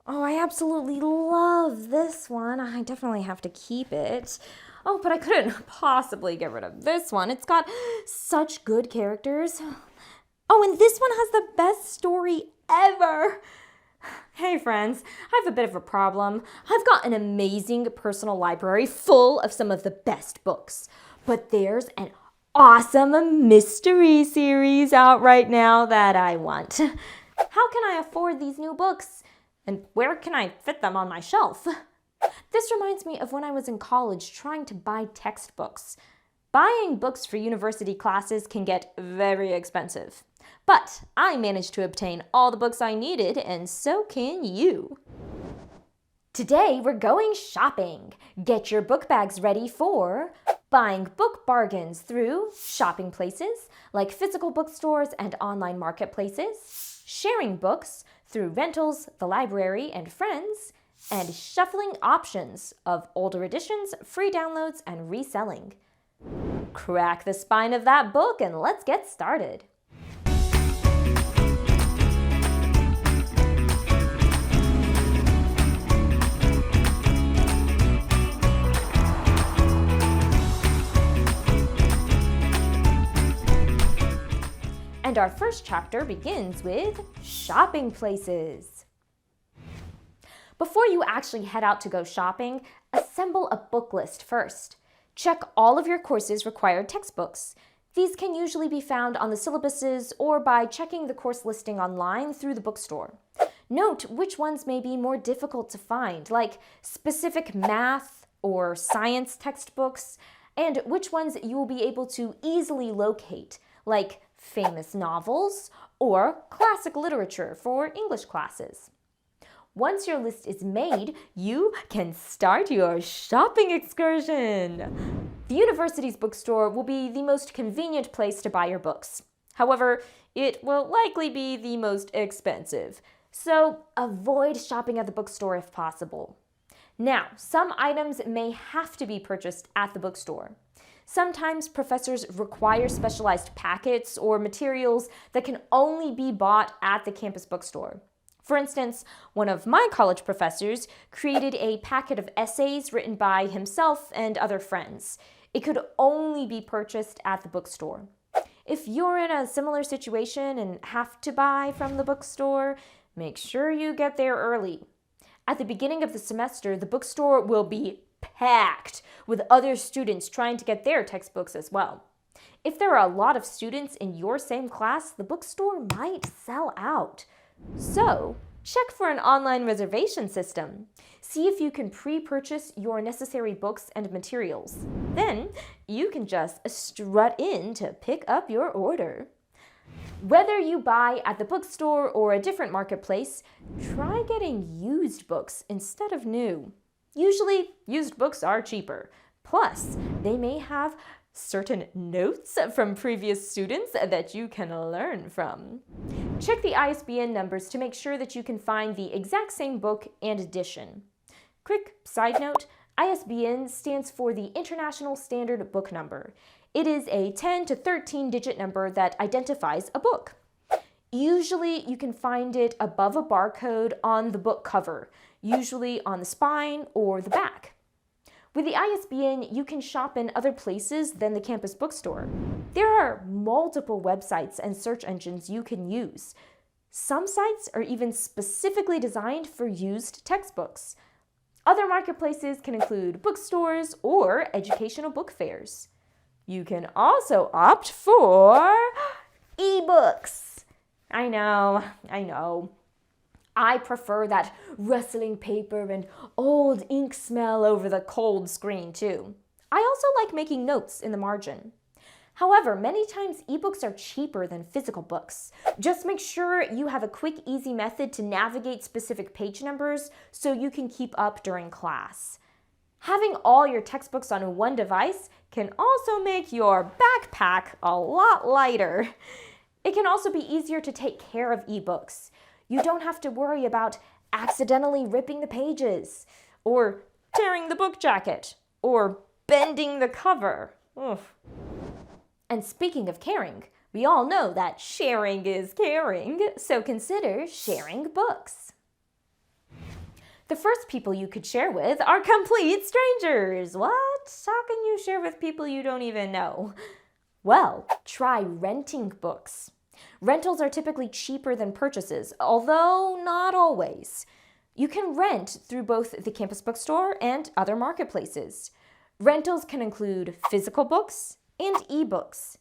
Oh, I absolutely love this one. I definitely have to keep it. Oh, but I couldn't possibly get rid of this one. It's got such good characters. Oh, and this one has the best story ever. Hey friends, I have a bit of a problem. I've got an amazing personal library full of some of the best books, but there's an awesome mystery series out right now that I want. How can I afford these new books? And where can I fit them on my shelf? This reminds me of when I was in college trying to buy textbooks. Buying books for university classes can get very expensive. But I managed to obtain all the books I needed, and so can you. Today we're going shopping. Get your book bags ready for buying book bargains through shopping places like physical bookstores and online marketplaces, sharing books through rentals, the library, and friends, and shuffling options of older editions, free downloads, and reselling. Crack the spine of that book and let's get started. And our first chapter begins with shopping places. Before you actually head out to go shopping, assemble a book list first. Check all of your courses' required textbooks. These can usually be found on the syllabuses or by checking the course listing online through the bookstore. Note which ones may be more difficult to find, like specific math or science textbooks, and which ones you will be able to easily locate, like famous novels or classic literature for English classes. Once your list is made, you can start your shopping excursion. The university's bookstore will be the most convenient place to buy your books. However, it will likely be the most expensive, so avoid shopping at the bookstore if possible. Now, some items may have to be purchased at the bookstore. Sometimes professors require specialized packets or materials that can only be bought at the campus bookstore. For instance, one of my college professors created a packet of essays written by himself and other friends. It could only be purchased at the bookstore. If you're in a similar situation and have to buy from the bookstore, make sure you get there early. At the beginning of the semester, the bookstore will be packed with other students trying to get their textbooks as well. If there are a lot of students in your same class, the bookstore might sell out. So, check for an online reservation system. See if you can pre-purchase your necessary books and materials. Then, you can just strut in to pick up your order. Whether you buy at the bookstore or a different marketplace, try getting used books instead of new. Usually, used books are cheaper. Plus, they may have certain notes from previous students that you can learn from. Check the ISBN numbers to make sure that you can find the exact same book and edition. Quick side note, ISBN stands for the International Standard Book Number. It is a 10 to 13 digit number that identifies a book. Usually, you can find it above a barcode on the book cover, usually on the spine or the back. With the ISBN, you can shop in other places than the campus bookstore. There are multiple websites and search engines you can use. Some sites are even specifically designed for used textbooks. Other marketplaces can include bookstores or educational book fairs. You can also opt for ebooks. I know. I prefer that rustling paper and old ink smell over the cold screen too. I also like making notes in the margin. However, many times ebooks are cheaper than physical books. Just make sure you have a quick, easy method to navigate specific page numbers so you can keep up during class. Having all your textbooks on one device can also make your backpack a lot lighter. It can also be easier to take care of ebooks. You don't have to worry about accidentally ripping the pages, or tearing the book jacket, or bending the cover. Ugh. And speaking of caring, we all know that sharing is caring, so consider sharing books. The first people you could share with are complete strangers. What? How can you share with people you don't even know? Well, try renting books. Rentals are typically cheaper than purchases, although not always. You can rent through both the campus bookstore and other marketplaces. Rentals can include physical books and ebooks.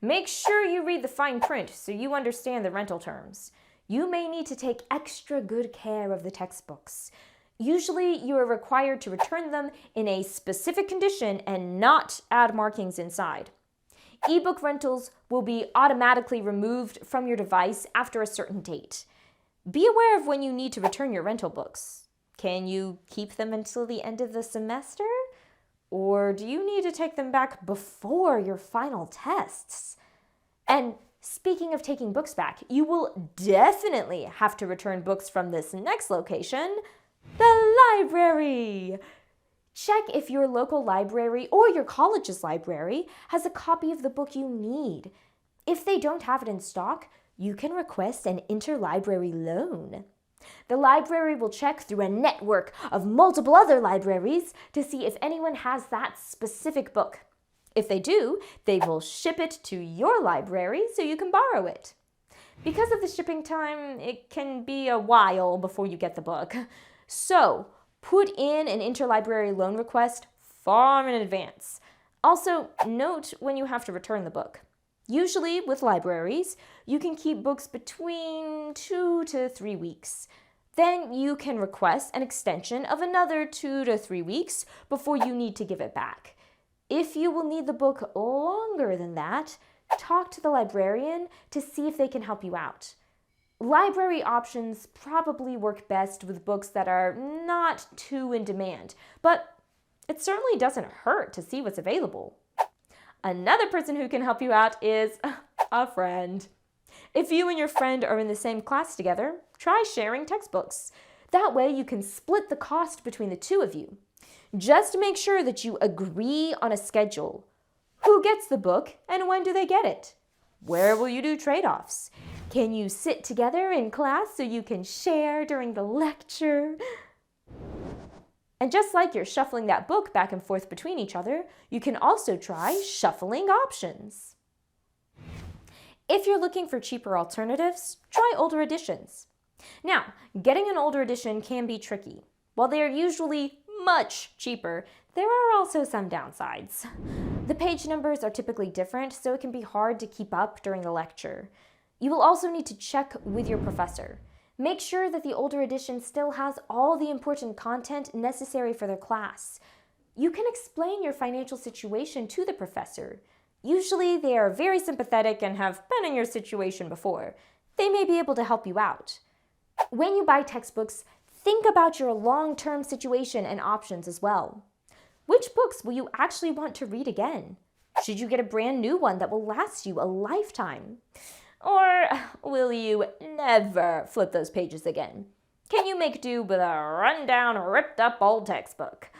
Make sure you read the fine print so you understand the rental terms. You may need to take extra good care of the textbooks. Usually, you are required to return them in a specific condition and not add markings inside. Ebook rentals will be automatically removed from your device after a certain date. Be aware of when you need to return your rental books. Can you keep them until the end of the semester? Or do you need to take them back before your final tests? And speaking of taking books back, you will definitely have to return books from this next location, the library. Check if your local library or your college's library has a copy of the book you need. If they don't have it in stock, you can request an interlibrary loan. The library will check through a network of multiple other libraries to see if anyone has that specific book. If they do, they will ship it to your library so you can borrow it. Because of the shipping time, it can be a while before you get the book. So, put in an interlibrary loan request far in advance. Also, note when you have to return the book. Usually, with libraries, you can keep books between 2 to 3 weeks. Then you can request an extension of another 2 to 3 weeks before you need to give it back. If you will need the book longer than that, talk to the librarian to see if they can help you out. Library options probably work best with books that are not too in demand, but it certainly doesn't hurt to see what's available. Another person who can help you out is a friend. If you and your friend are in the same class together, try sharing textbooks. That way you can split the cost between the two of you. Just make sure that you agree on a schedule. Who gets the book and when do they get it? Where will you do trade-offs? Can you sit together in class so you can share during the lecture? And just like you're shuffling that book back and forth between each other, you can also try shuffling options. If you're looking for cheaper alternatives, try older editions. Now, getting an older edition can be tricky. While they are usually much cheaper, there are also some downsides. The page numbers are typically different, so it can be hard to keep up during the lecture. You will also need to check with your professor. Make sure that the older edition still has all the important content necessary for their class. You can explain your financial situation to the professor. Usually they are very sympathetic and have been in your situation before. They may be able to help you out. When you buy textbooks, think about your long-term situation and options as well. Which books will you actually want to read again? Should you get a brand new one that will last you a lifetime? Or will you never flip those pages again? Can you make do with a rundown, ripped-up old textbook?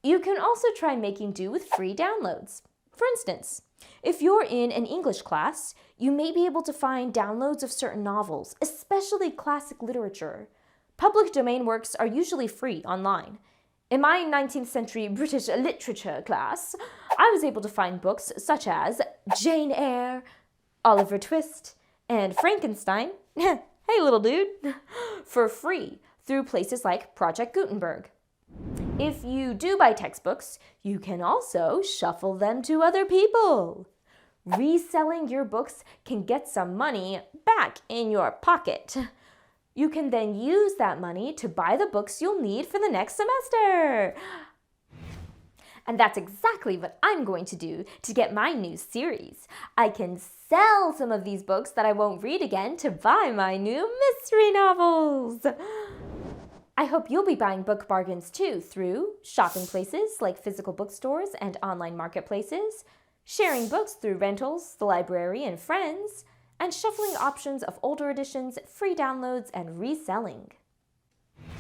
You can also try making do with free downloads. For instance, if you're in an English class, you may be able to find downloads of certain novels, especially classic literature. Public domain works are usually free online. In my 19th century British literature class, I was able to find books such as Jane Eyre, Oliver Twist, and Frankenstein, hey little dude, for free through places like Project Gutenberg. If you do buy textbooks, you can also shuffle them to other people. Reselling your books can get some money back in your pocket. You can then use that money to buy the books you'll need for the next semester. And that's exactly what I'm going to do to get my new series. I can sell some of these books that I won't read again to buy my new mystery novels. I hope you'll be buying book bargains too through shopping places like physical bookstores and online marketplaces, sharing books through rentals, the library, and friends, and shuffling options of older editions, free downloads, and reselling.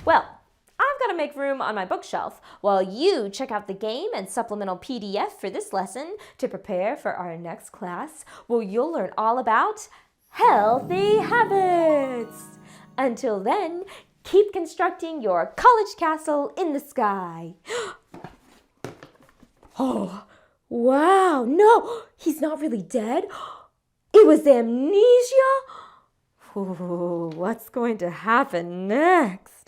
Well, I've got to make room on my bookshelf while you check out the game and supplemental PDF for this lesson to prepare for our next class, where you'll learn all about healthy habits. Until then, Keep constructing your college castle in the sky. Oh, wow. No, he's not really dead. It was amnesia. Ooh, what's going to happen next?